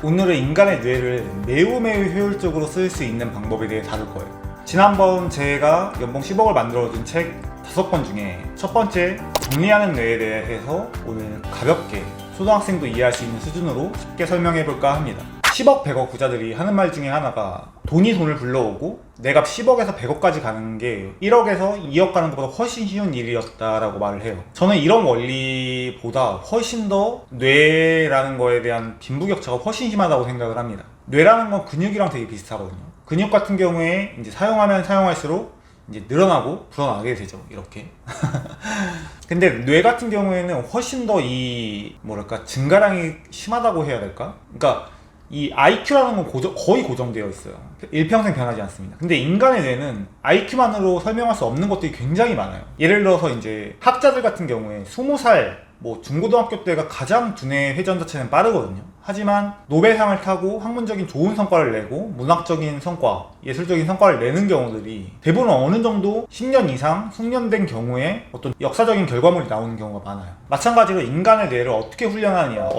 오늘은 인간의 뇌를 매우 효율적으로 쓸 수 있는 방법에 대해 다룰 거예요. 지난번 제가 연봉 10억을 만들어준 책 5권 중에 첫 번째 정리하는 뇌에 대해서 오늘 가볍게 초등학생도 이해할 수 있는 수준으로 쉽게 설명해 볼까 합니다. 10억, 100억 부자들이 하는 말 중에 하나가 돈이 돈을 불러오고 내가 10억에서 100억까지 가는 게 1억에서 2억 가는 것보다 훨씬 쉬운 일이었다라고 말을 해요. 저는 이런 원리보다 훨씬 더 뇌라는 거에 대한 빈부격차가 훨씬 심하다고 생각을 합니다. 뇌라는 건 근육이랑 되게 비슷하거든요. 근육 같은 경우에 이제 사용하면 사용할수록 이제 늘어나고 불어나게 되죠. 이렇게. 근데 뇌 같은 경우에는 훨씬 더 증가량이 심하다고 해야 될까? 그러니까 이 IQ라는 건 거의 고정되어 있어요. 일평생 변하지 않습니다. 근데 인간의 뇌는 IQ만으로 설명할 수 없는 것들이 굉장히 많아요. 예를 들어서 이제 학자들 같은 경우에 20살 중고등학교 때가 가장 두뇌 회전 자체는 빠르거든요. 하지만 노벨상을 타고 학문적인 좋은 성과를 내고 문학적인 성과, 예술적인 성과를 내는 경우들이 대부분 어느 정도 10년 이상 숙련된 경우에 어떤 역사적인 결과물이 나오는 경우가 많아요. 마찬가지로 인간의 뇌를 어떻게 훈련하느냐,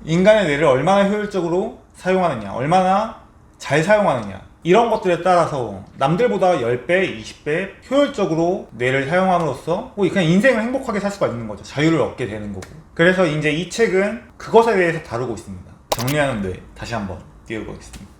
인간의 뇌를 얼마나 효율적으로 사용하느냐, 얼마나 잘 사용하느냐, 이런 것들에 따라서 남들보다 10배, 20배 효율적으로 뇌를 사용함으로써 그냥 인생을 행복하게 살 수가 있는 거죠. 자유를 얻게 되는 거고. 그래서 이제 이 책은 그것에 대해서 다루고 있습니다. 정리하는 뇌, 다시 한번 띄워보겠습니다.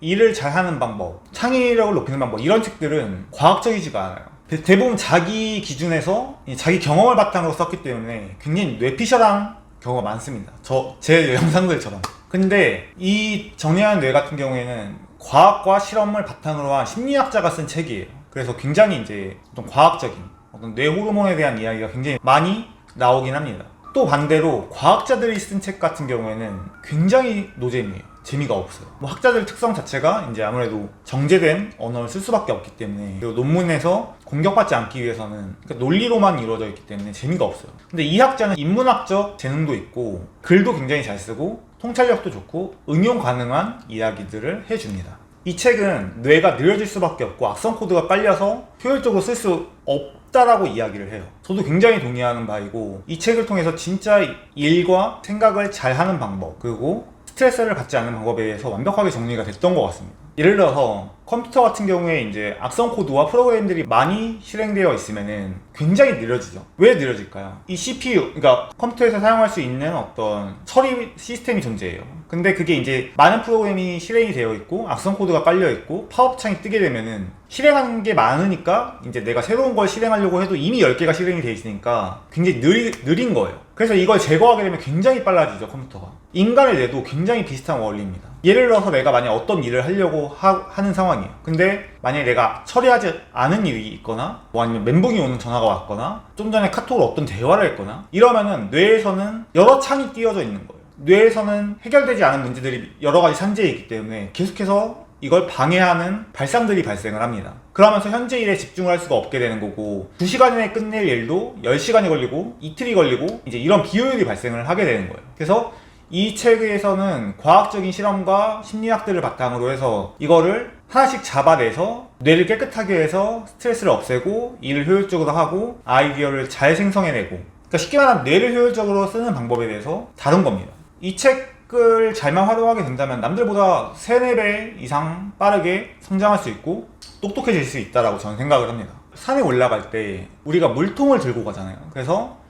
일을 잘하는 방법, 창의력을 높이는 방법, 이런 책들은 과학적이지가 않아요. 대부분 자기 기준에서 자기 경험을 바탕으로 썼기 때문에 굉장히 뇌피셜한 경우가 많습니다. 제 영상들처럼. 근데 이 정리하는 뇌 같은 경우에는 과학과 실험을 바탕으로 한 심리학자가 쓴 책이에요. 그래서 굉장히 이제 어떤 과학적인 어떤 뇌 호르몬에 대한 이야기가 굉장히 많이 나오긴 합니다. 또 반대로 과학자들이 쓴 책 같은 경우에는 굉장히 노잼이에요. 재미가 없어요. 학자들 특성 자체가 이제 아무래도 정제된 언어를 쓸 수밖에 없기 때문에, 그리고 논문에서 공격받지 않기 위해서는 논리로만 이루어져 있기 때문에 재미가 없어요. 근데 이 학자는 인문학적 재능도 있고 글도 굉장히 잘 쓰고 통찰력도 좋고 응용 가능한 이야기들을 해줍니다. 이 책은 뇌가 느려질 수밖에 없고 악성 코드가 깔려서 효율적으로 쓸 수 없다라고 이야기를 해요. 저도 굉장히 동의하는 바이고, 이 책을 통해서 진짜 일과 생각을 잘하는 방법, 그리고 스트레스를 받지 않는 방법에 대해서 완벽하게 정리가 됐던 것 같습니다. 예를 들어서 컴퓨터 같은 경우에 이제 악성 코드와 프로그램들이 많이 실행되어 있으면은 굉장히 느려지죠. 왜 느려질까요? 이 CPU, 그러니까 컴퓨터에서 사용할 수 있는 어떤 처리 시스템이 존재해요. 근데 그게 이제 많은 프로그램이 실행이 되어 있고 악성 코드가 깔려 있고 팝업 창이 뜨게 되면은 실행하는 게 많으니까 이제 내가 새로운 걸 실행하려고 해도 이미 10개가 실행이 되어 있으니까 굉장히 느린 거예요. 그래서 이걸 제거하게 되면 굉장히 빨라지죠, 컴퓨터가. 인간의 뇌도 굉장히 비슷한 원리입니다. 예를 들어서 내가 만약 어떤 일을 하려고 하는 상황이에요. 근데 만약에 내가 처리하지 않은 일이 있거나 아니면 멘붕이 오는 전화가 왔거나 좀 전에 카톡으로 어떤 대화를 했거나 이러면은 뇌에서는 여러 창이 띄어져 있는 거예요. 뇌에서는 해결되지 않은 문제들이 여러 가지 산재에 있기 때문에 계속해서 이걸 방해하는 발상들이 발생을 합니다. 그러면서 현재 일에 집중을 할 수가 없게 되는 거고, 2시간 이내에 끝낼 일도 10시간이 걸리고 이틀이 걸리고 이제 이런 비효율이 발생을 하게 되는 거예요. 그래서 이 책에서는 과학적인 실험과 심리학들을 바탕으로 해서 이거를 하나씩 잡아내서 뇌를 깨끗하게 해서 스트레스를 없애고 일을 효율적으로 하고 아이디어를 잘 생성해내고, 그러니까 쉽게 말하면 뇌를 효율적으로 쓰는 방법에 대해서 다룬 겁니다. 이 책을 잘만 활용하게 된다면 남들보다 3, 4배 이상 빠르게 성장할 수 있고 똑똑해질 수 있다고 저는 생각을 합니다. 산에 올라갈 때 우리가 물통을 들고 가잖아요. 그래서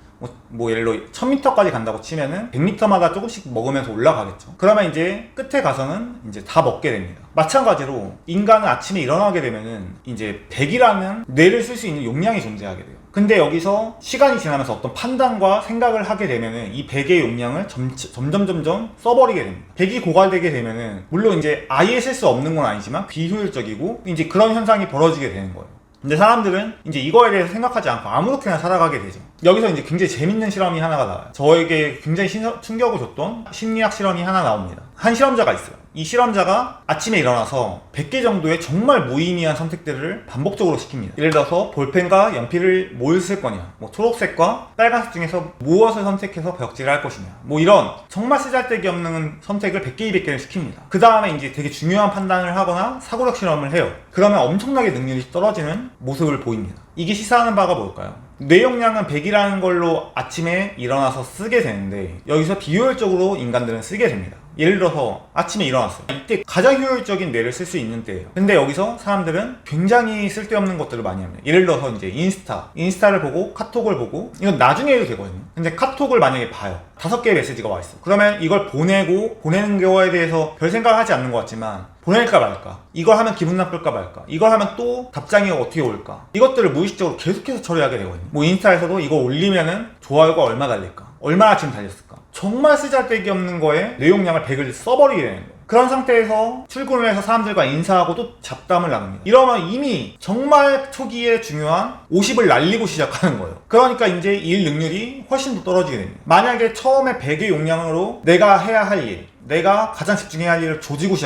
예를 들어 1000m까지 간다고 치면은 100m마다 조금씩 먹으면서 올라가겠죠. 그러면 이제 끝에 가서는 이제 다 먹게 됩니다. 마찬가지로 인간은 아침에 일어나게 되면은 이제 100이라는 뇌를 쓸 수 있는 용량이 존재하게 돼요. 근데 여기서 시간이 지나면서 어떤 판단과 생각을 하게 되면은 이 100의 용량을 점점 써버리게 됩니다. 100이 고갈되게 되면은 물론 이제 아예 쓸 수 없는 건 아니지만 비효율적이고 이제 그런 현상이 벌어지게 되는 거예요. 근데 사람들은 이제 이거에 대해서 생각하지 않고 아무렇게나 살아가게 되죠. 여기서 이제 굉장히 재밌는 실험이 하나가 나와요. 저에게 굉장히 충격을 줬던 심리학 실험이 하나 나옵니다. 한 실험자가 있어요. 이 실험자가 아침에 일어나서 100개 정도의 정말 무의미한 선택들을 반복적으로 시킵니다. 예를 들어서 볼펜과 연필을 뭘 쓸 거냐, 초록색과 빨간색 중에서 무엇을 선택해서 벽지를 할 것이냐, 이런 정말 쓰잘데기 없는 선택을 100개, 200개를 시킵니다. 그 다음에 이제 되게 중요한 판단을 하거나 사고력 실험을 해요. 그러면 엄청나게 능률이 떨어지는 모습을 보입니다. 이게 시사하는 바가 뭘까요? 뇌용량은 100이라는 걸로 아침에 일어나서 쓰게 되는데 여기서 비효율적으로 인간들은 쓰게 됩니다. 예를 들어서 아침에 일어났어요. 이때 가장 효율적인 뇌를 쓸 수 있는 때예요. 근데 여기서 사람들은 굉장히 쓸데없는 것들을 많이 합니다. 예를 들어서 이제 인스타를 보고 카톡을 보고, 이건 나중에 해도 되거든요. 근데 카톡을 만약에 봐요. 5개의 메시지가 와 있어. 그러면 이걸 보내는 거에 대해서 별 생각을 하지 않는 것 같지만 보낼까 말까, 이걸 하면 기분 나쁠까 말까, 이걸 하면 또 답장이 어떻게 올까, 이것들을 무의식적으로 계속해서 처리하게 되거든요. 뭐 인스타에서도 이거 올리면은 좋아요가 얼마 달릴까, 얼마나 지금 달렸을까, 정말 쓰잘데기 없는 거에 내용량을 100을 써버리게 되는 거예요. 그런 상태에서 출근을 해서 사람들과 인사하고 또 잡담을 나눕니다. 이러면 이미 정말 초기에 중요한 50을 날리고 시작하는 거예요. 그러니까 이제 일 능률이 훨씬 더 떨어지게 됩니다. 만약에 처음에 100의 용량으로 내가 해야 할 일, 내가 가장 집중해야 할 일을 조지고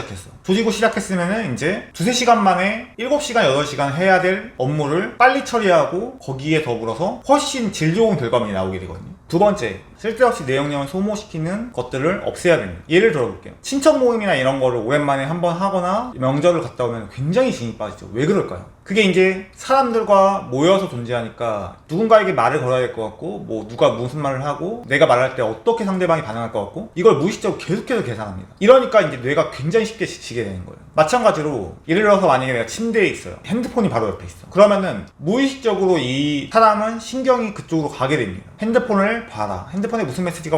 시작했으면은 이제 2-3시간 만에 7시간, 8시간 해야 될 업무를 빨리 처리하고 거기에 더불어서 훨씬 질 좋은 결과물이 나오게 되거든요. 두 번째, 쓸데없이 내용량을 소모시키는 것들을 없애야 됩니다. 예를 들어볼게요. 친척 모임이나 이런 거를 오랜만에 한번 하거나 명절을 갔다 오면 굉장히 진이 빠지죠. 왜 그럴까요? 그게 이제 사람들과 모여서 존재하니까 누군가에게 말을 걸어야 될 것 같고, 뭐 누가 무슨 말을 하고 내가 말할 때 어떻게 상대방이 반응할 것 같고, 이걸 무의식적으로 계속해서 계산합니다. 이러니까 이제 뇌가 굉장히 쉽게 지치게 되는 거예요. 마찬가지로 예를 들어서 만약에 내가 침대에 있어요. 핸드폰이 바로 옆에 있어. 그러면은 무의식적으로 이 사람은 신경이 그쪽으로 가게 됩니다. 핸드폰을 봐라. 핸드폰에 무슨 메시지가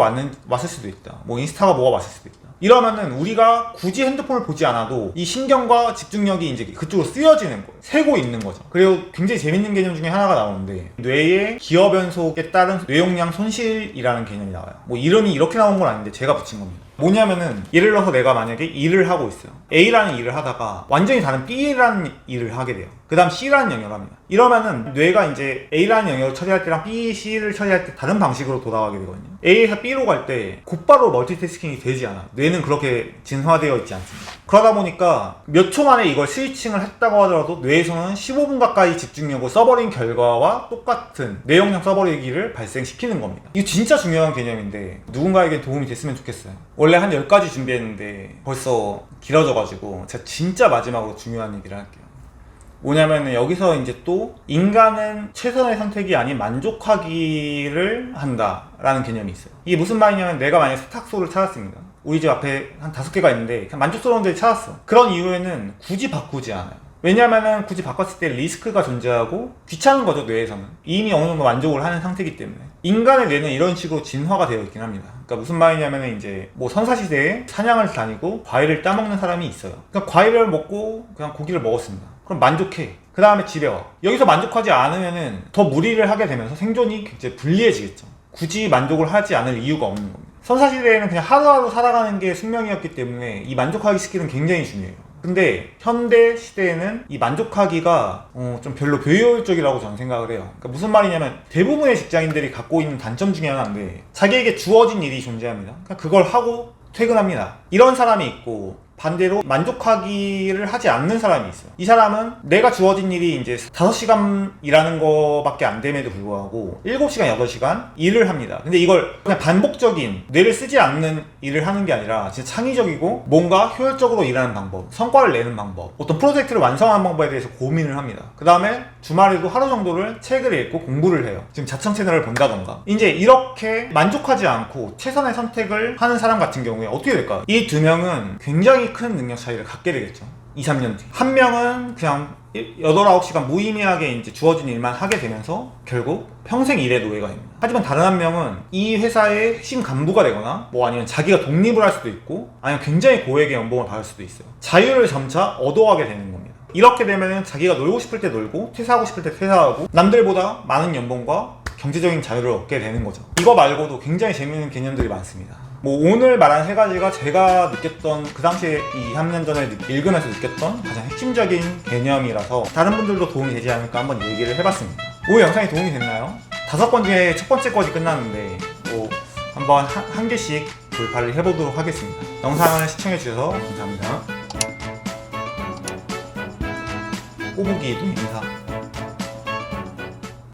왔을 수도 있다. 뭐 인스타가 뭐가 왔을 수도 있다. 이러면은 우리가 굳이 핸드폰을 보지 않아도 이 신경과 집중력이 이제 그쪽으로 쓰여지는 거예요. 새고 있는 거죠. 그리고 굉장히 재밌는 개념 중에 하나가 나오는데, 뇌의 기어 변속에 따른 뇌용량 손실이라는 개념이 나와요. 뭐 이름이 이렇게 나온 건 아닌데 제가 붙인 겁니다. 뭐냐면은 예를 들어서 내가 만약에 일을 하고 있어요. A라는 일을 하다가 완전히 다른 B라는 일을 하게 돼요. 그 다음 C라는 영역을 합니다. 이러면은 뇌가 이제 A라는 영역을 처리할 때랑 B, C를 처리할 때 다른 방식으로 돌아가게 되거든요. A에서 B로 갈 때 곧바로 멀티태스킹이 되지 않아요. 뇌는 그렇게 진화되어 있지 않습니다. 그러다 보니까 몇 초 만에 이걸 스위칭을 했다고 하더라도 뇌에서는 15분 가까이 집중력을 써버린 결과와 똑같은 내용량 써버리기를 발생시키는 겁니다. 이거 진짜 중요한 개념인데 누군가에게 도움이 됐으면 좋겠어요. 원래 한 10가지 준비했는데 벌써 길어져가지고 제가 진짜 마지막으로 중요한 얘기를 할게요. 뭐냐면 여기서 이제 또 인간은 최선의 선택이 아닌 만족하기를 한다 라는 개념이 있어요. 이게 무슨 말이냐면, 내가 만약에 세탁소를 찾았습니다. 우리 집 앞에 한 5개가 있는데 그냥 만족스러운 데를 찾았어. 그런 이유에는 굳이 바꾸지 않아요. 왜냐면은 굳이 바꿨을 때 리스크가 존재하고 귀찮은 거죠. 뇌에서는 이미 어느 정도 만족을 하는 상태이기 때문에. 인간의 뇌는 이런 식으로 진화가 되어 있긴 합니다. 그러니까 무슨 말이냐면은 이제 뭐 선사시대에 사냥을 다니고 과일을 따먹는 사람이 있어요. 그러니까 과일을 먹고 그냥 고기를 먹었습니다. 그럼 만족해. 그 다음에 집에 와. 여기서 만족하지 않으면은 더 무리를 하게 되면서 생존이 굉장히 불리해지겠죠. 굳이 만족을 하지 않을 이유가 없는 겁니다. 선사시대에는 그냥 하루하루 살아가는 게 숙명이었기 때문에 이 만족하기 스킬은 굉장히 중요해요. 근데 현대 시대에는 이 만족하기가 좀 별로 비효율적이라고 저는 생각을 해요. 그러니까 무슨 말이냐면, 대부분의 직장인들이 갖고 있는 단점 중에 하나인데 자기에게 주어진 일이 존재합니다. 그냥 그걸 하고 퇴근합니다. 이런 사람이 있고, 반대로 만족하기를 하지 않는 사람이 있어요. 이 사람은 내가 주어진 일이 이제 5시간 일하는 거밖에 안 됨에도 불구하고 7시간, 8시간 일을 합니다. 근데 이걸 그냥 반복적인 뇌를 쓰지 않는 일을 하는 게 아니라 진짜 창의적이고 뭔가 효율적으로 일하는 방법, 성과를 내는 방법, 어떤 프로젝트를 완성하는 방법에 대해서 고민을 합니다. 그 다음에 주말에도 하루 정도를 책을 읽고 공부를 해요. 지금 자청 채널을 본다던가. 이제 이렇게 만족하지 않고 최선의 선택을 하는 사람 같은 경우에 어떻게 될까요? 이 두 명은 굉장히 큰 능력 차이를 갖게 되겠죠. 2-3년 뒤. 한 명은 그냥 8-9시간 무의미하게 이제 주어진 일만 하게 되면서 결국 평생 일의 노예가 됩니다. 하지만 다른 한 명은 이 회사의 핵심 간부가 되거나 뭐 아니면 자기가 독립을 할 수도 있고, 아니면 굉장히 고액의 연봉을 받을 수도 있어요. 자유를 점차 얻어가게 되는 겁니다. 이렇게 되면은 자기가 놀고 싶을 때 놀고 퇴사하고 싶을 때 퇴사하고 남들보다 많은 연봉과 경제적인 자유를 얻게 되는 거죠. 이거 말고도 굉장히 재밌는 개념들이 많습니다. 뭐 오늘 말한 3가지가 제가 느꼈던, 그 당시에 2-3년 전에 읽으면서 느꼈던 가장 핵심적인 개념이라서 다른 분들도 도움이 되지 않을까 한번 얘기를 해봤습니다. 오늘 영상이 도움이 됐나요? 5번 중에 첫 번째 거지 끝났는데 뭐 한번 한 개씩 돌파를 해보도록 하겠습니다. 영상을 시청해주셔서 감사합니다. 꼬부기도 인사.